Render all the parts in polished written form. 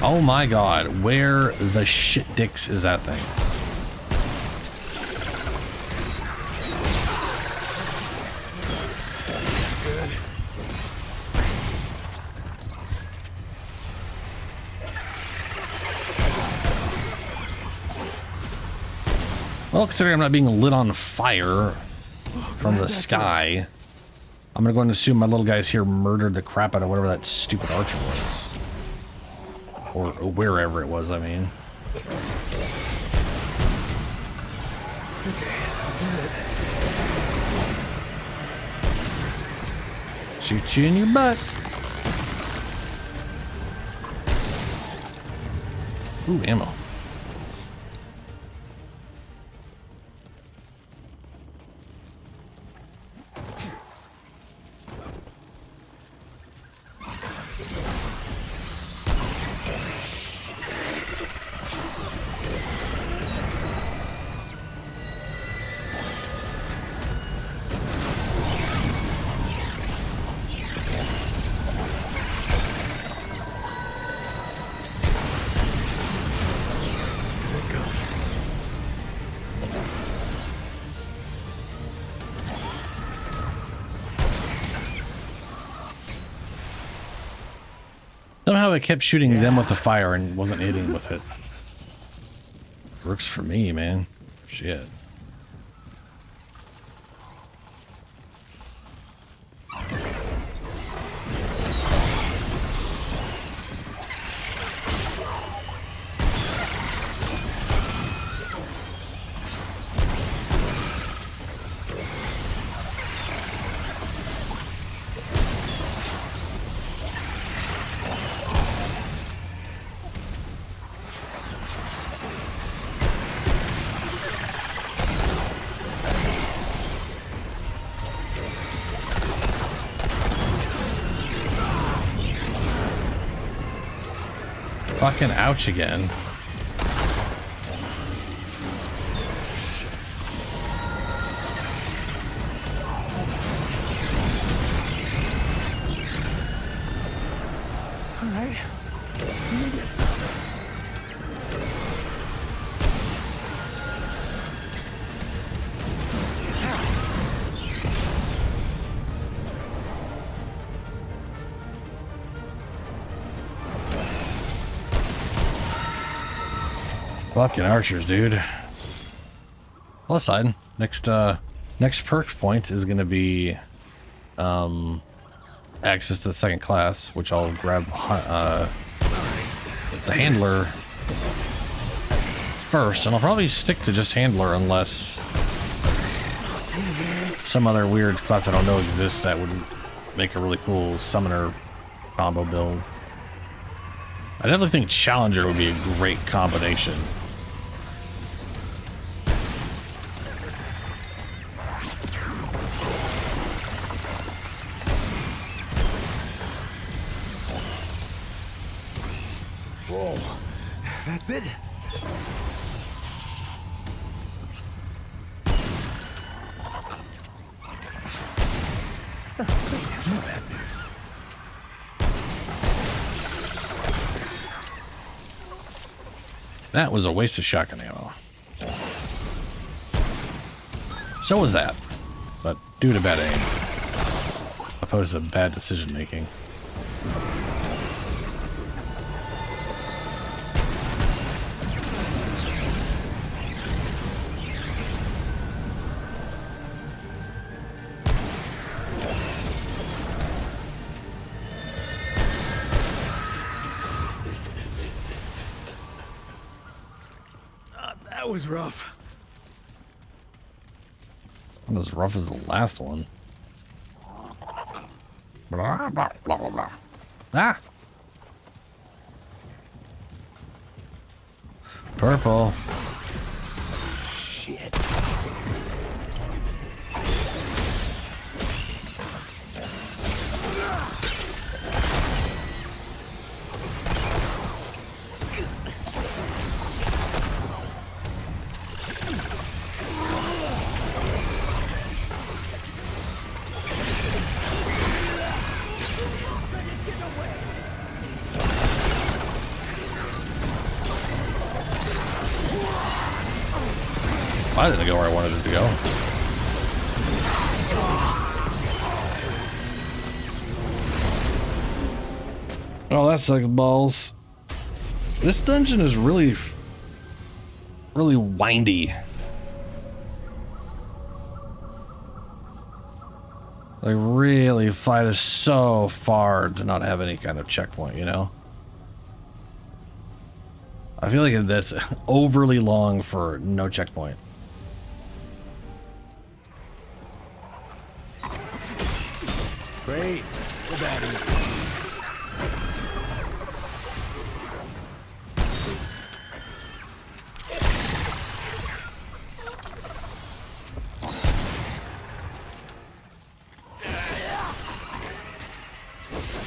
Oh my god, where the shit dicks is that thing? Well, considering I'm not being lit on fire from the sky, I'm gonna go and assume my little guys here murdered the crap out of whatever that stupid archer was. Or wherever it was, I mean. Shoot you in your butt. Ooh, ammo. Somehow I kept shooting them with the fire and wasn't hitting with it. Works for me, man. Shit. Fucking ouch again. All right. Let me get some. Fucking archers, dude. Plus side, next perk point is gonna be access to the second class, which I'll grab the handler first, and I'll probably stick to just handler unless some other weird class I don't know exists that would make a really cool summoner combo build. I definitely think Challenger would be a great combination. Whoa, that's it. No bad news. That was a waste of shotgun ammo. So was that, but due to bad aim, opposed to bad decision making. That was rough. Not as rough as the last one. Blah, blah, blah, blah, blah. Ah! Purple. Shit. Why didn't it go where I wanted it to go? Oh, that sucks balls. This dungeon is really windy. Like, really fight us so far to not have any kind of checkpoint, you know? I feel like that's overly long for no checkpoint. Great. Go baddie.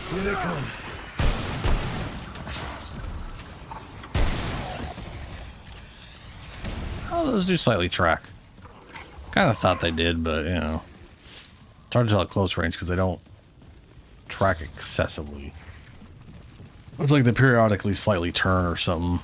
Here they come. Oh, those do slightly track. Kind of thought they did, but, you know. It's hard to tell at close range because they don't track excessively. Looks like they periodically slightly turn or something.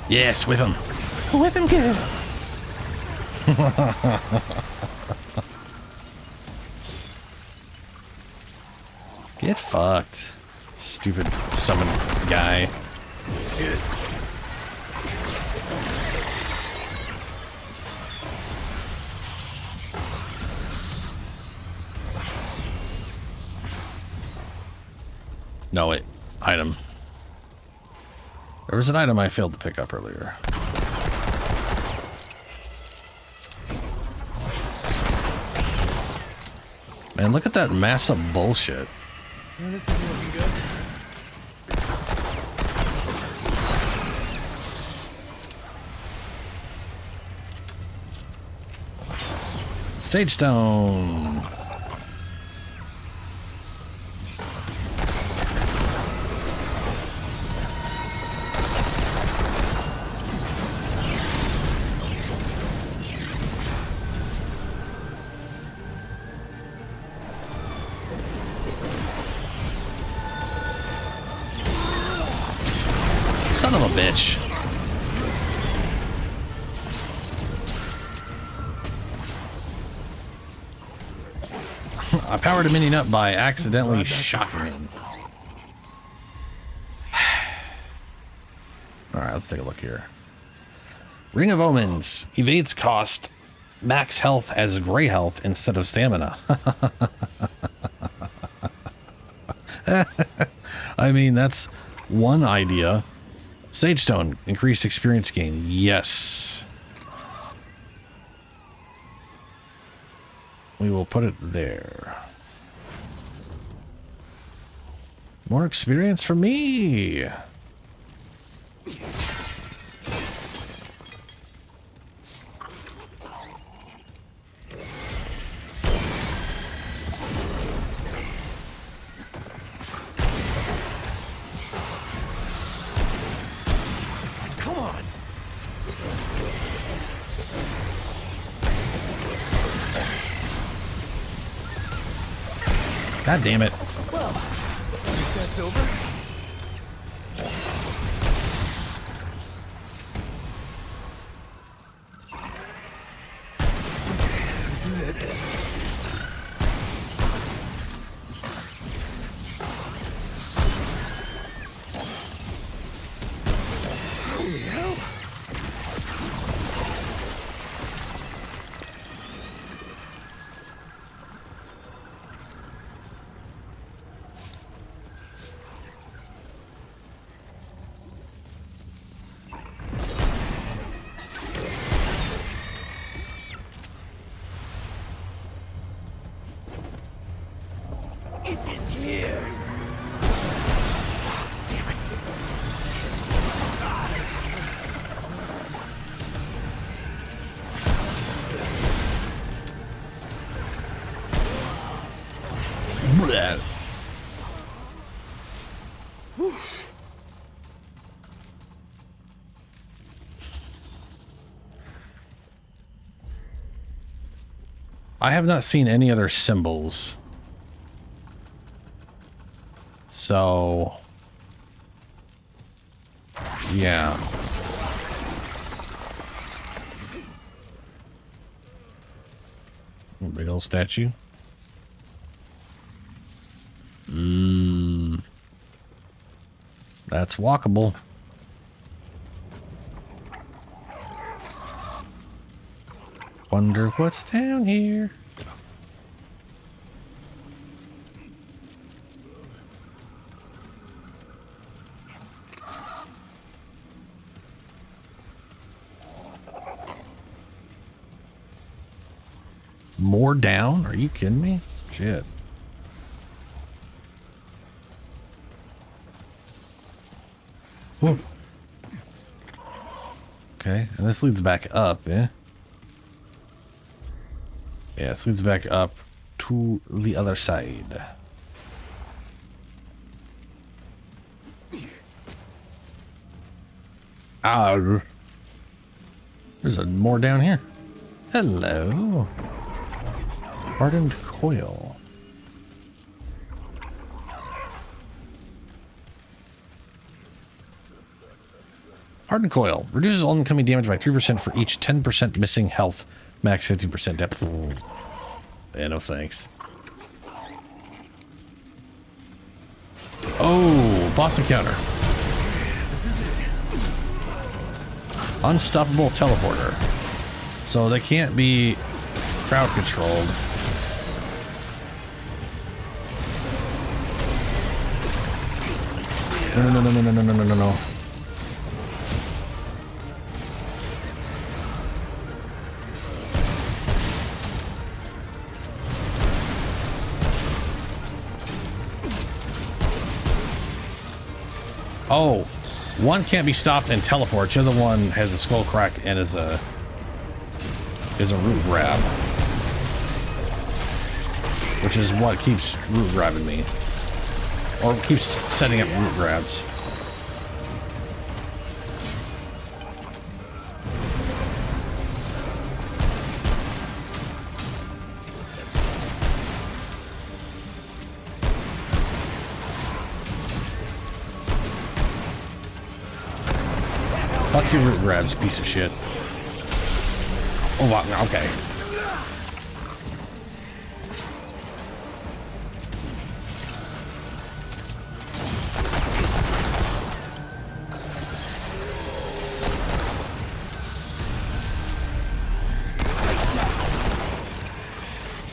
Yes, whip him. Whip him good. Get fucked. Stupid summon guy. No, wait. Item. There was an item I failed to pick up earlier. Man, look at that massive bullshit. Yeah, this is looking good. Sage Stone. Son of a bitch. I powered a minion up by accidentally shocking him. Alright, let's take a look here. Ring of Omens. Evades cost. Max health as gray health instead of stamina. I mean, that's one idea. Sage Stone, increased experience gain. Yes. We will put it there. More experience for me. God damn it. Well, that's over. This is it. Holy hell. It is here. Damn it. Bleh. I have not seen any other symbols. So... yeah. Big old statue. That's walkable. Wonder what's down here. More down? Are you kidding me? Shit. Whoa. Okay, and this leads back up, yeah? Yeah, this leads back up to the other side. Ah, there's more down here. Hello. Hardened coil. Hardened coil reduces all incoming damage by 3% for each 10% missing health. Max 15% depth. Yeah, no thanks. Oh, boss encounter. Unstoppable teleporter. So they can't be crowd controlled. No. Oh, one can't be stopped and teleports. The other one has a skull crack and is a root grab, which is what keeps root grabbing me, or keeps setting up root grabs. Fuck your root grabs, piece of shit. Oh, wow, okay.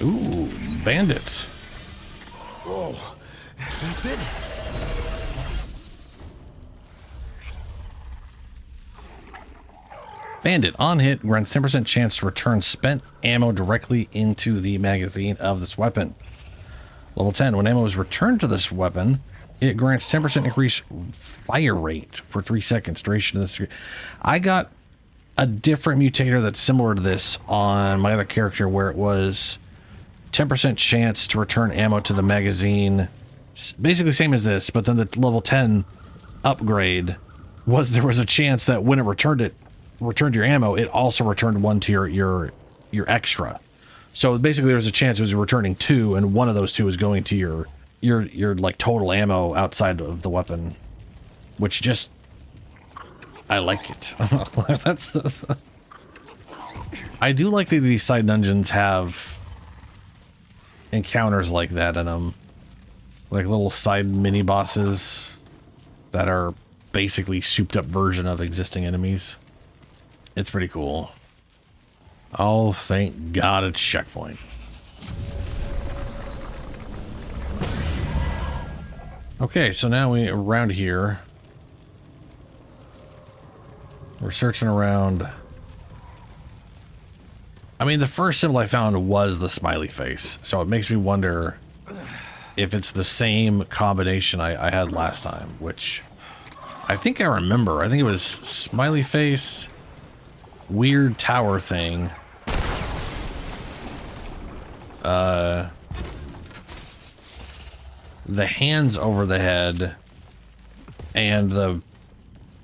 Ooh, bandits. Whoa, that's it? Bandit, on hit, grants 10% chance to return spent ammo directly into the magazine of this weapon. Level 10, when ammo is returned to this weapon, it grants 10% increased fire rate for 3 seconds. Duration of this. I got a different mutator that's similar to this on my other character, where it was 10% chance to return ammo to the magazine. Basically same as this, but then the level 10 upgrade was there was a chance that when it returned your ammo, it also returned one to your extra. So basically there was a chance it was returning 2, and one of those 2 is going to your like total ammo outside of the weapon, which just, I like it. that's I do like that these side dungeons have encounters like that in them, like little side mini bosses that are basically souped up version of existing enemies. It's pretty cool. Oh, thank God it's checkpoint. Okay, so now around here. We're searching around. I mean, the first symbol I found was the smiley face, so it makes me wonder if it's the same combination I had last time, which I think I remember. I think it was smiley face, weird tower thing, the hands over the head, and the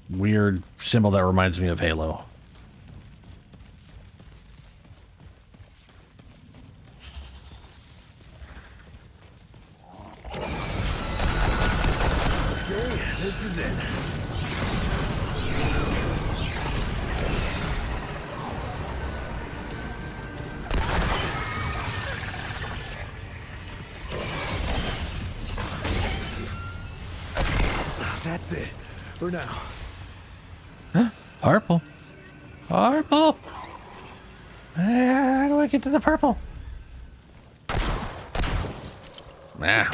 weird symbol that reminds me of Halo. This is it. That's it. For now. Purple. Purple. How do I get to the purple?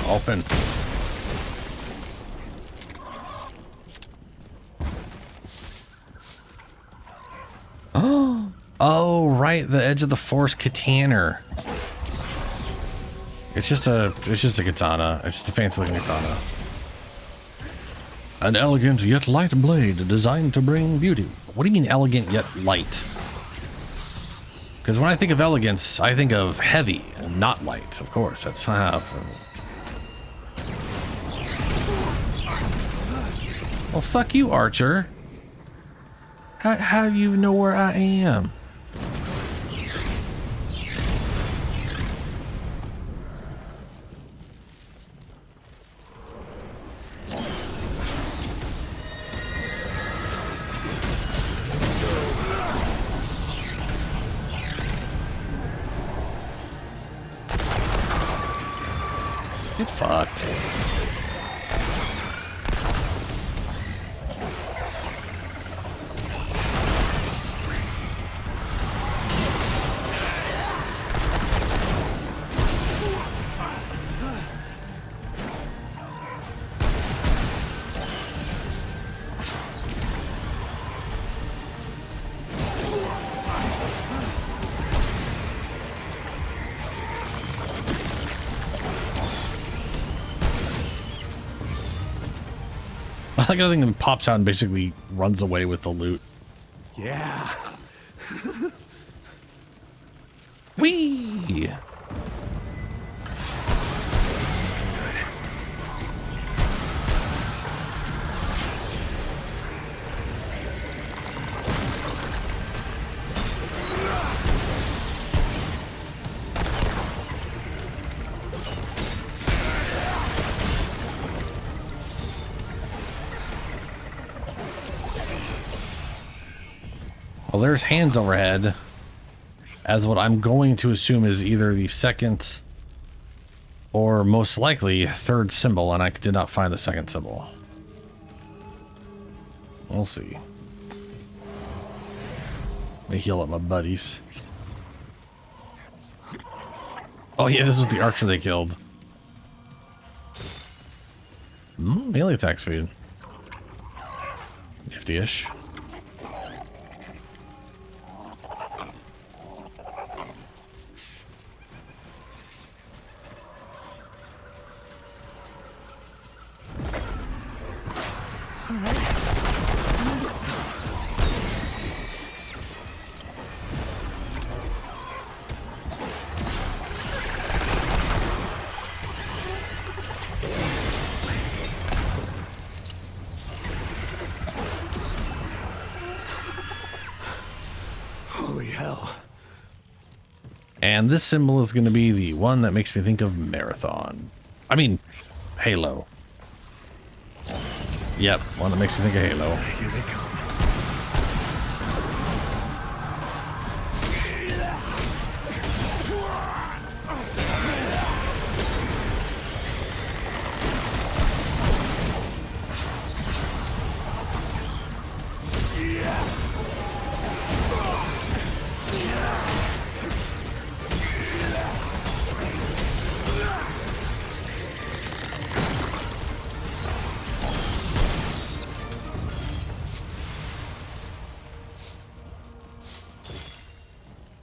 Open. Oh, right, the edge of the Force Katana. It's just a katana. It's just a fancy looking katana. An elegant yet light blade designed to bring beauty. What do you mean elegant yet light? Because when I think of elegance, I think of heavy and not light. Of course, that's half. Well, fuck you, Archer. How do you know where I am? Get fucked. I like everything that pops out and basically runs away with the loot. Yeah. Whee! Well, there's hands overhead, as what I'm going to assume is either the second or most likely third symbol, and I did not find the second symbol. We'll see. Let me heal up my buddies. Oh yeah, this was the archer they killed. Melee attack speed. Nifty-ish. Holy hell. And this symbol is going to be the one that makes me think of Marathon. I mean, Halo. Yep, one that makes me think of Halo. Here they come.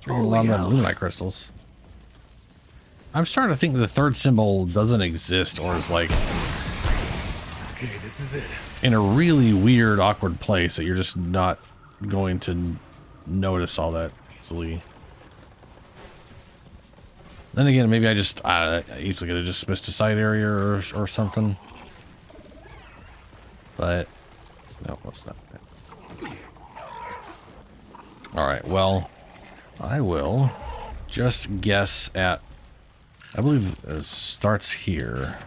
A lot of luminite crystals. I'm starting to think the third symbol doesn't exist, or is like Okay, this is it. in a really weird, awkward place that you're just not going to notice all that easily. Then again, maybe I just easily could have just missed a side area or something. But no, let's not. All right, well, I will just guess at, I believe it starts here.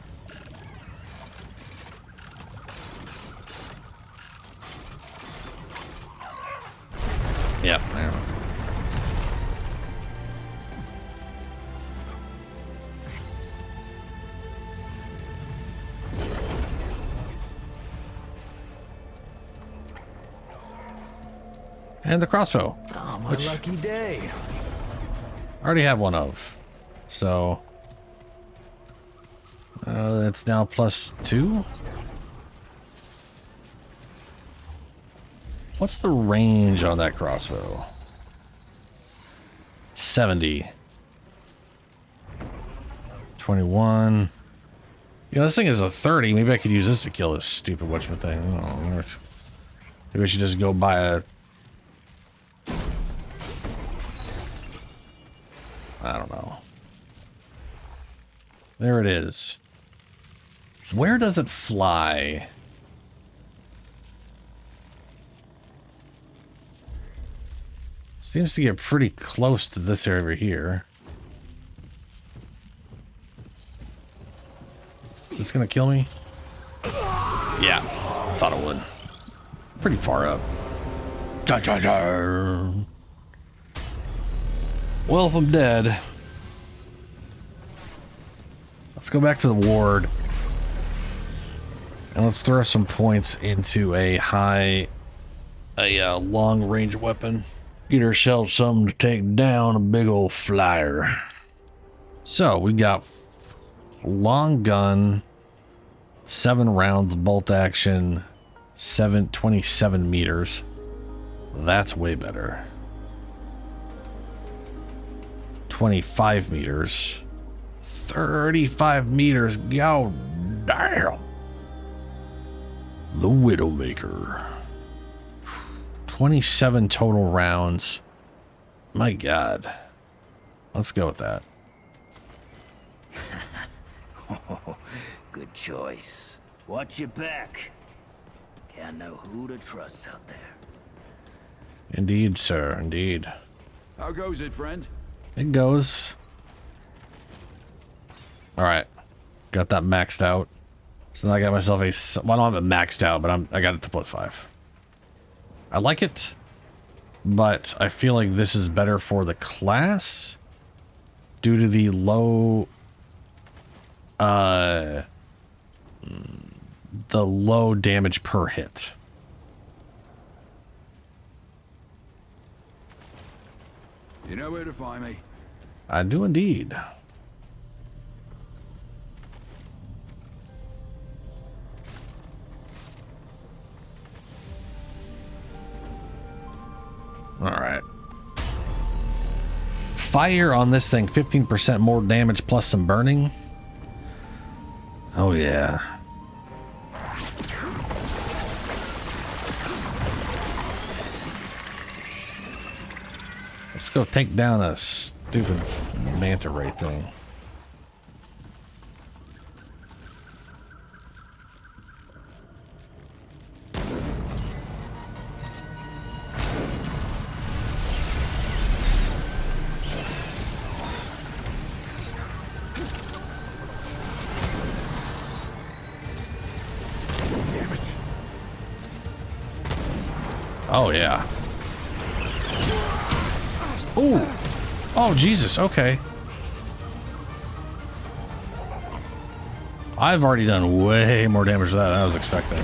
Yep. There. And the crossbow. Oh, my lucky day. I already have one of. So it's now +2. What's the range on that crossbow? 70. 21. You know, this thing is a 30. Maybe I could use this to kill this stupid whatchamacallit thing. I don't know. Maybe I should just go buy a... I don't know. There it is. Where does it fly? Seems to get pretty close to this area over here. Is this gonna kill me? Yeah, I thought it would. Pretty far up. Jar, jar, jar. Well, if I'm dead, let's go back to the ward. And let's throw some points into a long range weapon. Get ourselves something to take down a big old flyer. So we got long gun, 7 rounds, bolt action, 27 meters. That's way better. 25 meters. 35 meters. God damn. The Widowmaker. 27 total rounds. My God. Let's go with that. Good choice. Watch your back. Can't know who to trust out there. Indeed, sir. Indeed. How goes it, friend? It goes. Alright. Got that maxed out. So now I got myself a... Well, I don't have it maxed out, but I got it to +5. I like it, but I feel like this is better for the class due to the low damage per hit. You know where to find me. I do indeed. All right. Fire on this thing, 15% more damage plus some burning. Oh yeah. Let's go take down a stupid manta ray thing. Oh, yeah. Ooh. Oh, Jesus. Okay. I've already done way more damage to that than I was expecting.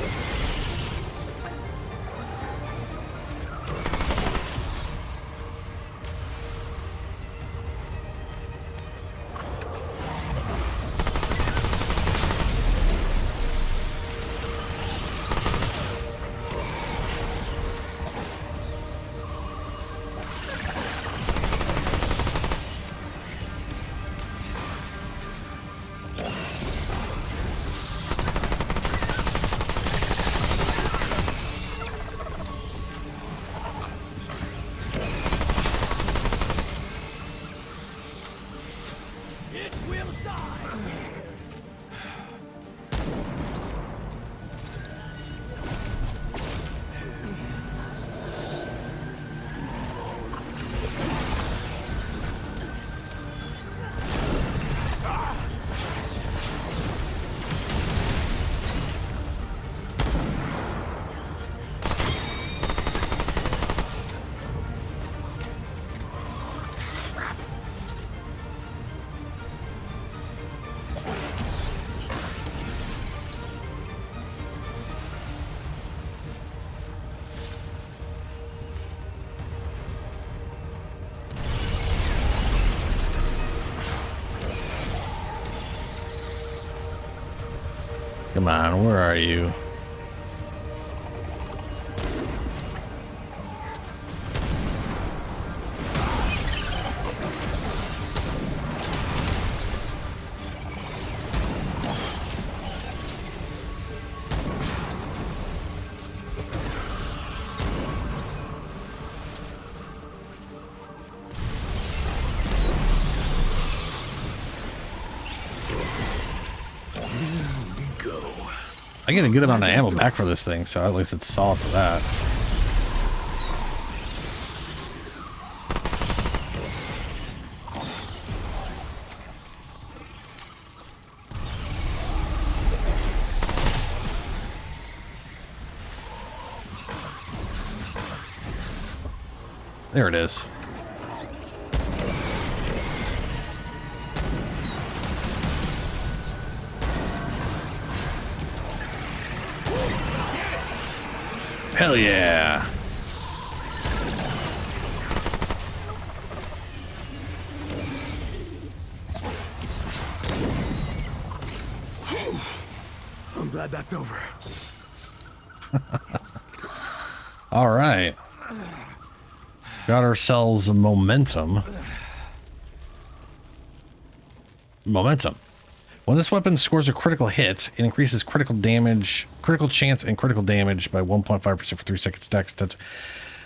Come on, where are you? I get a good amount of ammo back for this thing, so at least it's solid for that. There it is. Hell yeah. I'm glad that's over. All right. Got ourselves a momentum. Momentum. When this weapon scores a critical hit, it increases critical damage, critical chance, and critical damage by 1.5% for 3 seconds stacks.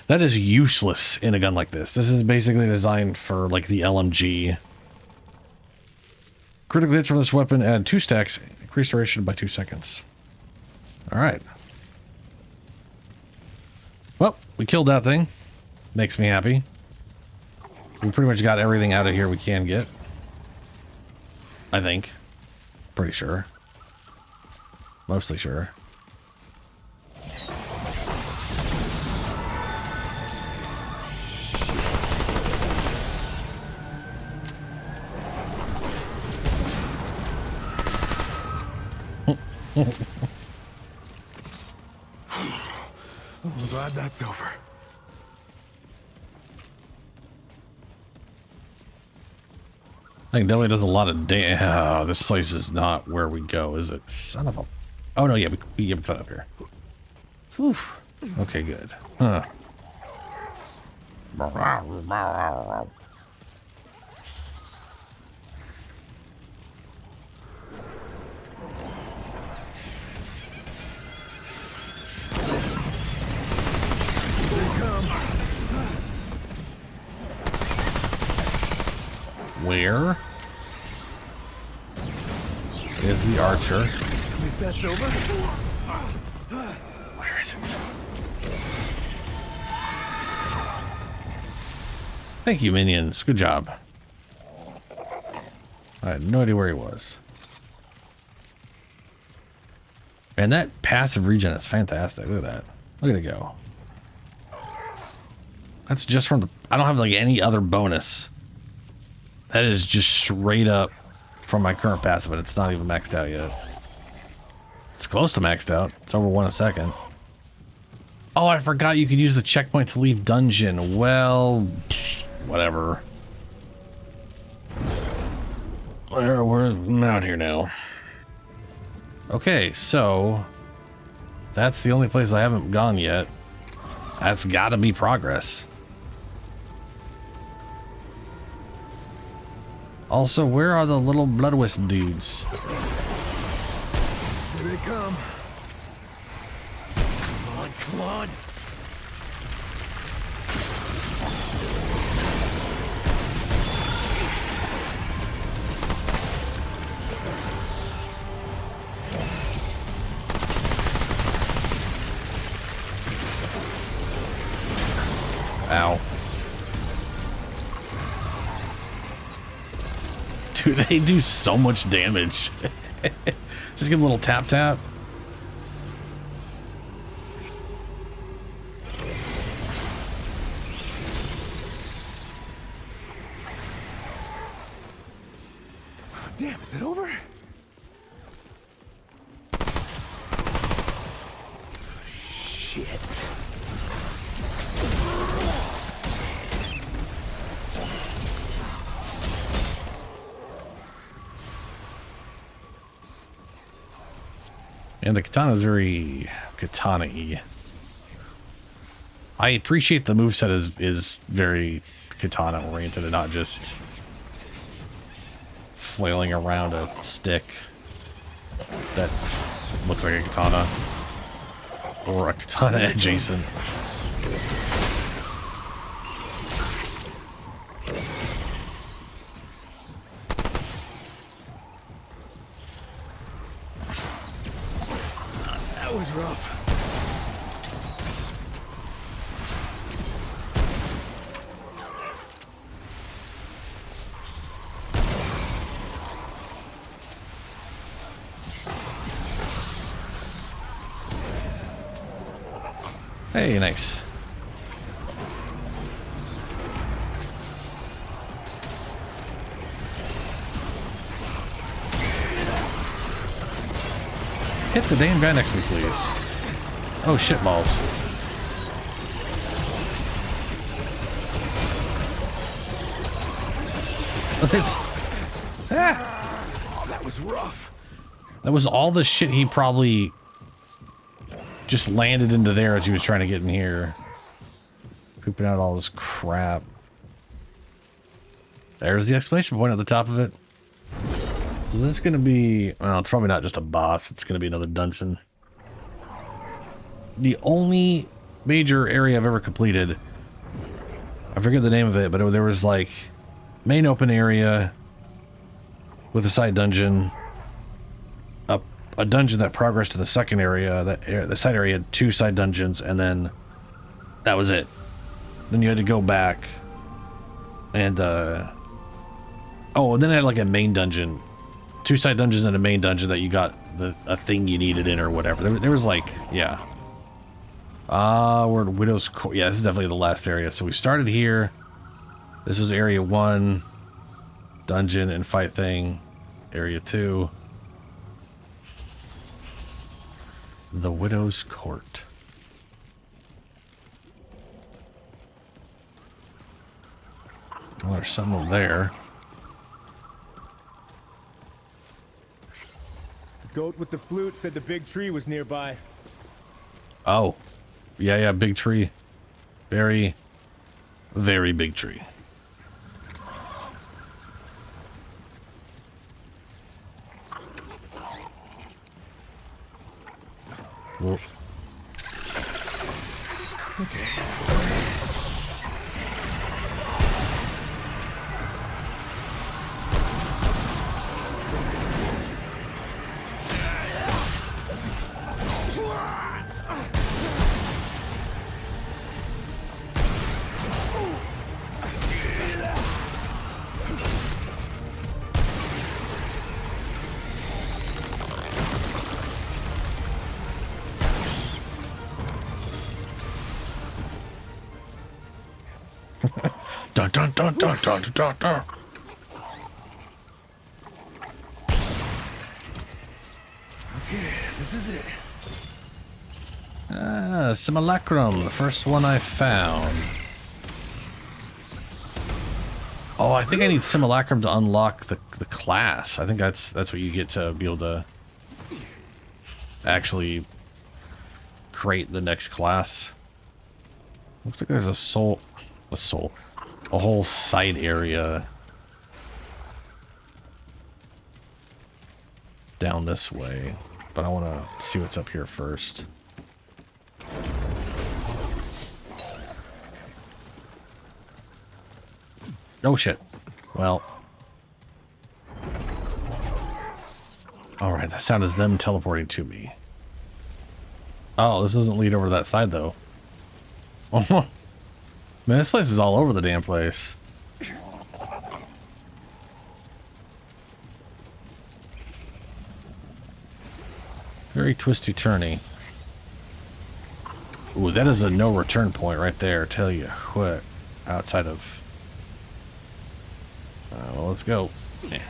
That is useless in a gun like this. This is basically designed for like the LMG. Critical hits from this weapon add 2 stacks, increase duration by 2 seconds. All right. Well, we killed that thing. Makes me happy. We pretty much got everything out of here we can get. I think. Pretty sure. Mostly sure. I'm glad that's over. I think definitely does a lot of damage. Oh, this place is not where we go, is it? Son of a... Oh, no, yeah, we cut up here. Whew. Okay, good. Huh. Where is the archer? At least that's over. Where is it? Thank you, minions. Good job. I had no idea where he was. And that passive regen is fantastic. Look at that. Look at it go. That's just from the... I don't have like any other bonus. That is just straight up from my current passive, and it's not even maxed out yet. It's close to maxed out. It's over 1 a second. Oh, I forgot you could use the checkpoint to leave dungeon. Well, whatever. We're out here now. Okay, so that's the only place I haven't gone yet. That's gotta be progress. Also, where are the little blood wisp dudes? Here they come. Come on, come on. Ow. Dude, they do so much damage. Just give them a little tap tap. Damn, is it over? Shit. And the katana is very katana-y. I appreciate the moveset is very katana-oriented and not just flailing around a stick that looks like a katana. Or a katana adjacent. That was rough. Hey, nice. Hit the damn guy next to me, please. Oh, shit balls. Oh, there's... Ah! Oh, that was rough. That was all the shit he probably just landed into there as he was trying to get in here. Pooping out all this crap. There's the exclamation point at the top of it. So this is going to be... Well, it's probably not just a boss. It's going to be another dungeon. The only major area I've ever completed... I forget the name of it, but there was like... Main open area... With a side dungeon... A dungeon that progressed to the second area. The side area had 2 side dungeons, and then... That was it. Then you had to go back... And, Oh, and then it had like a main dungeon. 2 side dungeons and a main dungeon that you got a thing you needed in or whatever. There was like, yeah. We're in Widow's Court. Yeah, this is definitely the last area. So we started here. This was area 1. Dungeon and fight thing. Area 2. The Widow's Court. Well, there's someone there. Goat with the flute said the big tree was nearby. Oh. Yeah, big tree. Very, very big tree. Whoa. Dun dun dun dun dun dun dun. Okay, this is it. Simulacrum, the first one I found. Oh, I think I need Simulacrum to unlock the class. I think that's what you get to be able to actually create the next class. Looks like there's a whole side area down this way, but I want to see what's up here first. Oh shit. Well. Alright, that sound is them teleporting to me. Oh, this doesn't lead over to that side though. Oh, man, this place is all over the damn place. Very twisty-turny. Ooh, that is a no return point right there. Tell you what, outside of... well, let's go. Yeah.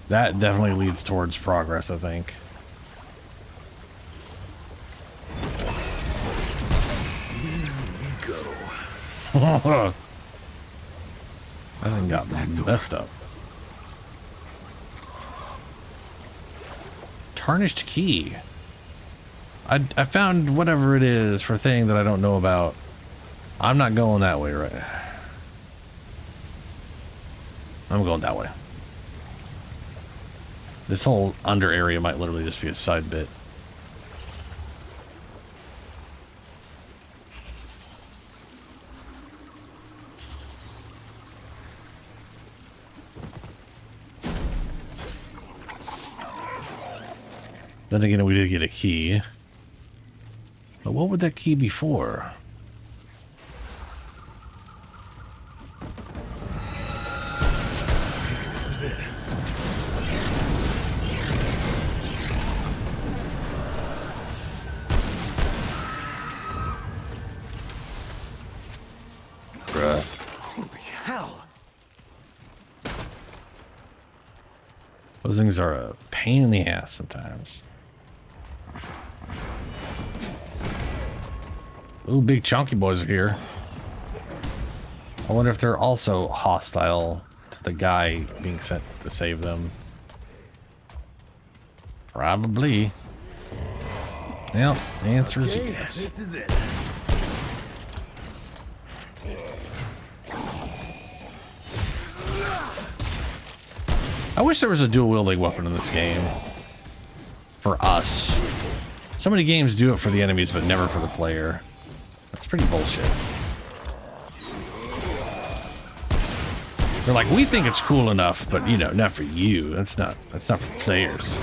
That definitely leads towards progress, I think. Go. I think got messed up. Tarnished key. I found whatever it is for a thing that I don't know about. I'm not going that way, right? I'm going that way. This whole under area might literally just be a side bit. Then again, we did get a key. But what would that key be for? This is it. Holy hell. Those things are a pain in the ass sometimes. Ooh, big chunky boys are here. I wonder if they're also hostile to the guy being sent to save them. Probably. Well, the answer is yes. This is it. I wish there was a dual wielding weapon in this game. For us. So many games do it for the enemies, but never for the player. That's pretty bullshit. They're like, we think it's cool enough, but you know, not for you. That's not for players.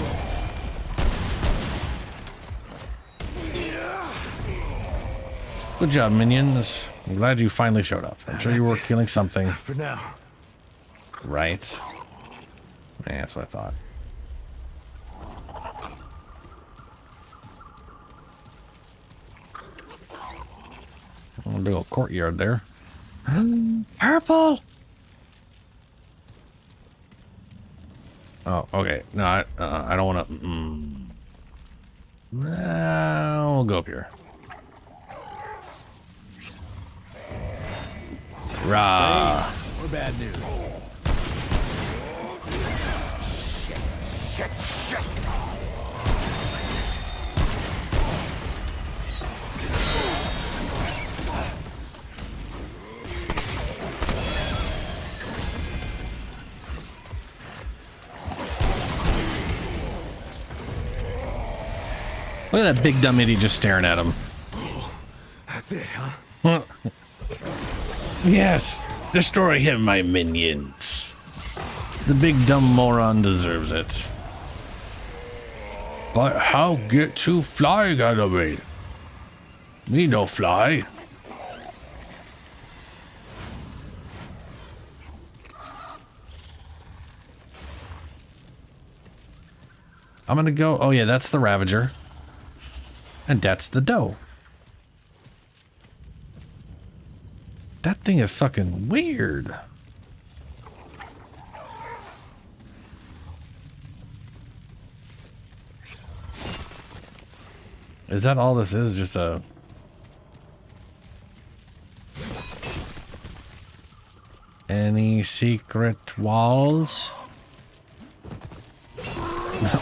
Good job, minions. I'm glad you finally showed up. I'm sure you were killing something. For now. Right? Yeah, that's what I thought. A big old courtyard there. Purple! Oh, okay. No, I don't want to... We'll go up here. Rah! Or bad news. Look at that big dumb idiot just staring at him. That's it, huh? Yes, destroy him, my minions. The big dumb moron deserves it. But how get to flying out of me? Me no fly. I'm gonna go. Oh yeah, that's the Ravager. And that's the dough. That thing is fucking weird. Is that all this is? Just a... Any secret walls?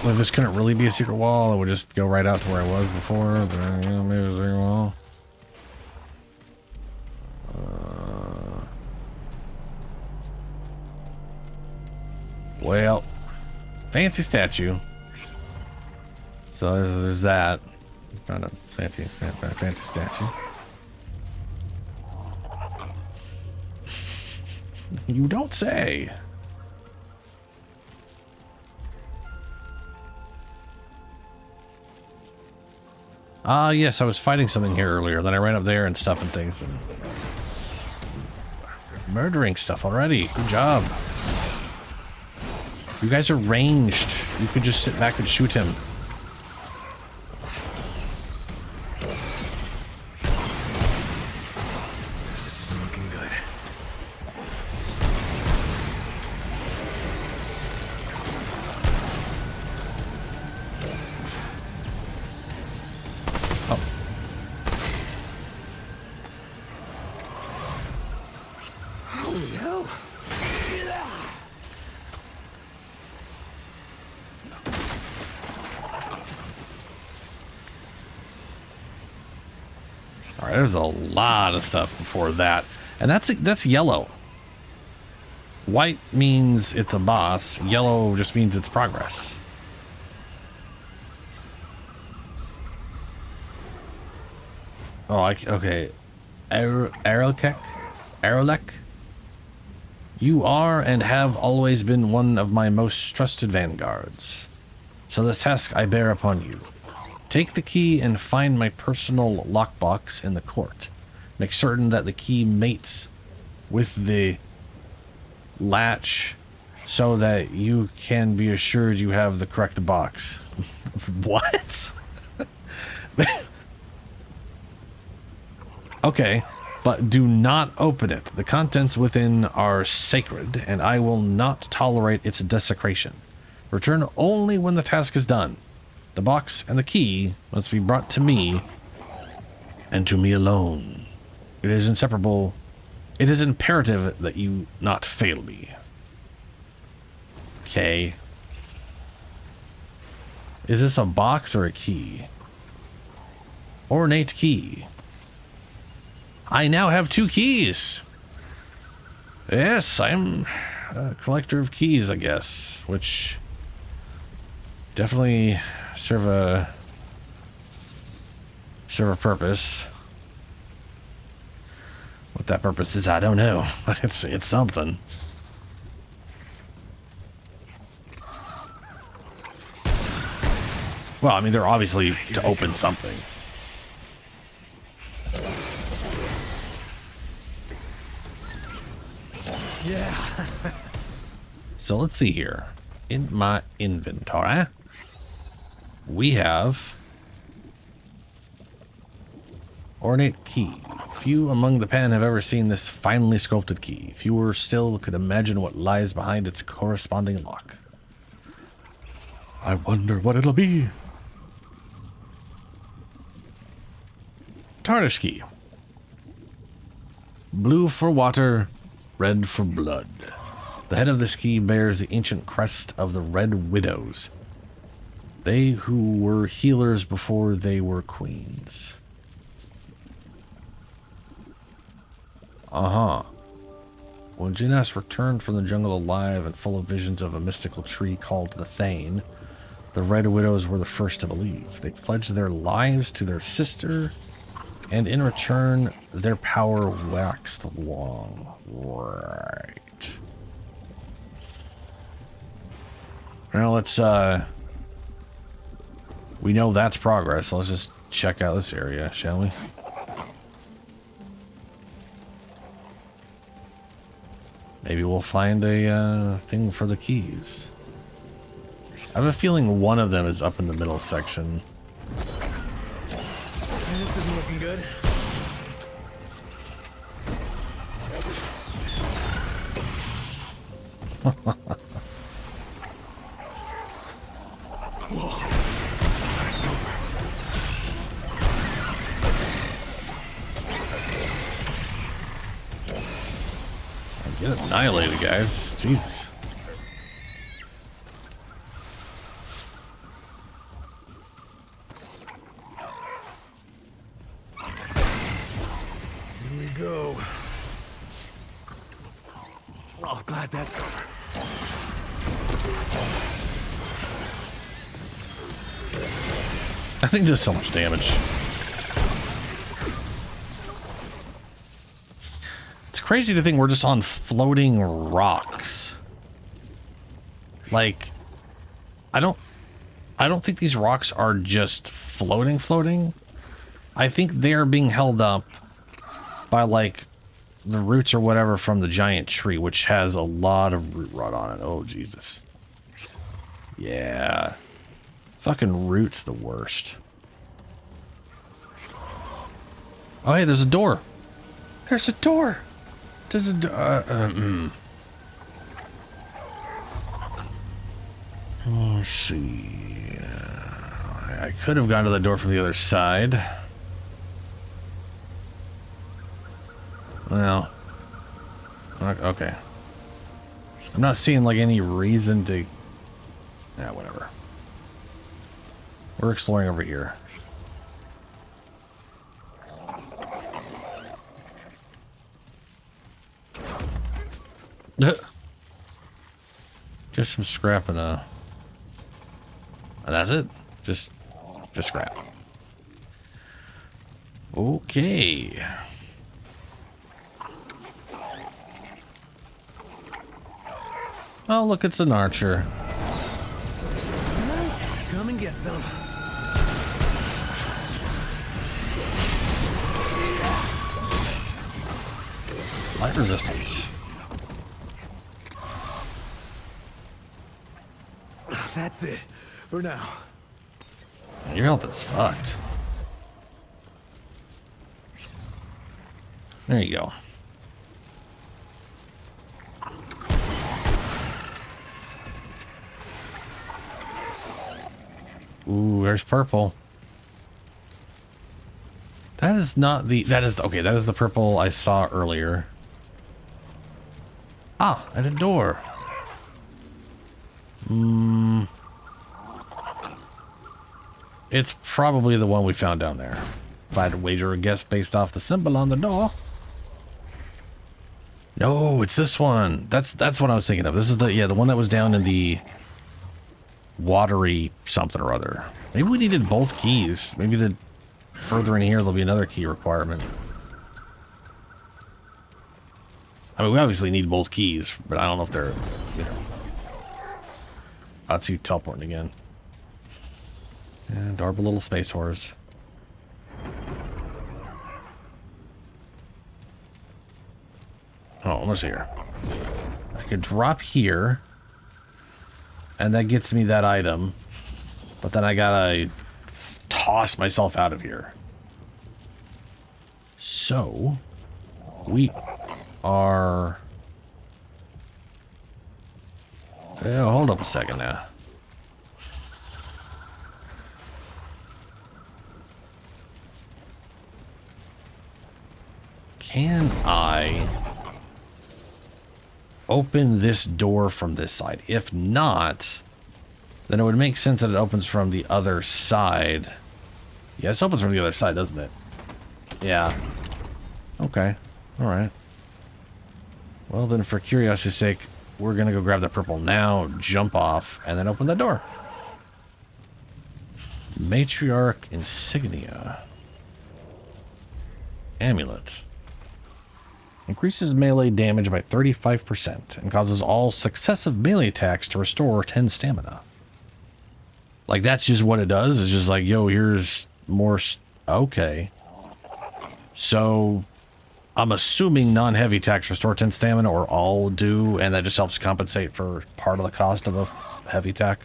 Well, this couldn't really be a secret wall. It would just go right out to where I was before. But, you know, maybe it was a secret wall. Well, fancy statue. So there's that. Found a fancy statue. You don't say. Yes, I was fighting something here earlier. Then I ran up there and stuff and things and murdering stuff already. Good job. You guys are ranged. You could just sit back and shoot him. This isn't looking good. Oh. Holy hell! All right, there's a lot of stuff before that. And that's yellow. White means it's a boss. Yellow just means it's progress. Oh, okay. Arelek? You are and have always been one of my most trusted vanguards. So the task I bear upon you. Take the key and find my personal lockbox in the court. Make certain that the key mates with the latch so that you can be assured you have the correct box. What? Okay, but do not open it. The contents within are sacred, and I will not tolerate its desecration. Return only when the task is done. The box and the key must be brought to me, and to me alone. It is inseparable. It is imperative that you not fail me. Okay. Is this a box or a key? Ornate key. I now have 2 keys. Yes, I'm a collector of keys, I guess, which definitely serve a purpose. What that purpose is, I don't know, but it's something. Well, I mean, they're obviously to open something. Yeah. So let's see here. In my inventory, we have ornate key. Few among the pen have ever seen this finely sculpted key. Fewer still could imagine what lies behind its corresponding lock. I wonder what it'll be. Tarnish key. Blue for water, red for blood. The head of this key bears the ancient crest of the Red Widows. They who were healers before they were queens. When Jinas returned from the jungle alive and full of visions of a mystical tree called the Thane, the Red Widows were the first to believe. They pledged their lives to their sister, and in return, their power waxed long. Right. Well, let's, we know that's progress, so let's just check out this area, shall we? Maybe we'll find a thing for the keys. I have a feeling one of them is up in the middle section. This isn't looking good. Get annihilated, guys. Jesus. Here we go. Well, glad that's over. I think there's so much damage. It's crazy to think we're just on floating rocks. Like, I don't think these rocks are just floating. I think they are being held up by, like, the roots or whatever from the giant tree, which has a lot of root rot on it. Oh, Jesus. Yeah. Fucking root's the worst. Oh, hey, there's a door. There's a door. There's a door. Let's see. I could have gone to the door from the other side. Well, okay. I'm not seeing like any reason to... Yeah, whatever. We're exploring over here. Just some scrap and a... And that's it. Just scrap. Okay. Oh, look, it's an archer. Come and get some. Light resistance. That's it. For now. Your health is fucked. There you go. Ooh, there's purple. That is not the... That is... Okay, that is the purple I saw earlier. Ah, at a door. It's probably the one we found down there. If I had to wager a guess based off the symbol on the door. No, it's this one. That's what I was thinking of. This is the one that was down in the watery something or other. Maybe we needed both keys. Maybe the further in here there'll be another key requirement. I mean, we obviously need both keys, but I don't know if they're, you know. Oh, it's you teleporting again. And adorable little space horse. Oh, let's see here. I could drop here, and that gets me that item, but then I gotta toss myself out of here. So, we are... Yeah, hold up a second now. Can I open this door from this side? If not, then it would make sense that it opens from the other side. Yeah, this opens from the other side, doesn't it? Yeah. Okay. Alright. Well, then for curiosity's sake, we're gonna go grab the purple now, jump off, and then open the door. Matriarch Insignia. Amulet. Increases melee damage by 35% and causes all successive melee attacks to restore 10 stamina. Like, that's just what it does. It's just like, yo, here's more... Okay. So, I'm assuming non-heavy attacks restore 10 stamina, or all do, and that just helps compensate for part of the cost of a heavy attack.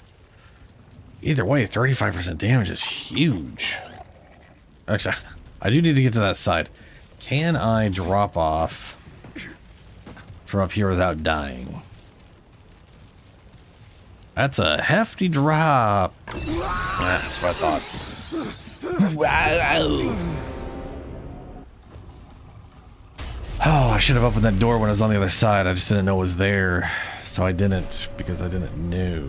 Either way, 35% damage is huge. Actually, I do need to get to that side. Can I drop off from up here without dying? That's a hefty drop. That's what I thought. Oh, I should have opened that door when I was on the other side. I just didn't know it was there. So I didn't, because I didn't know.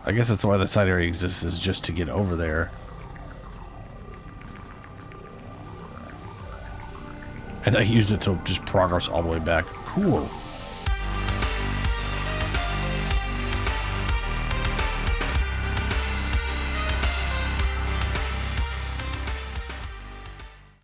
I guess that's why the side area exists, is just to get over there. And I used it to just progress all the way back. Cool.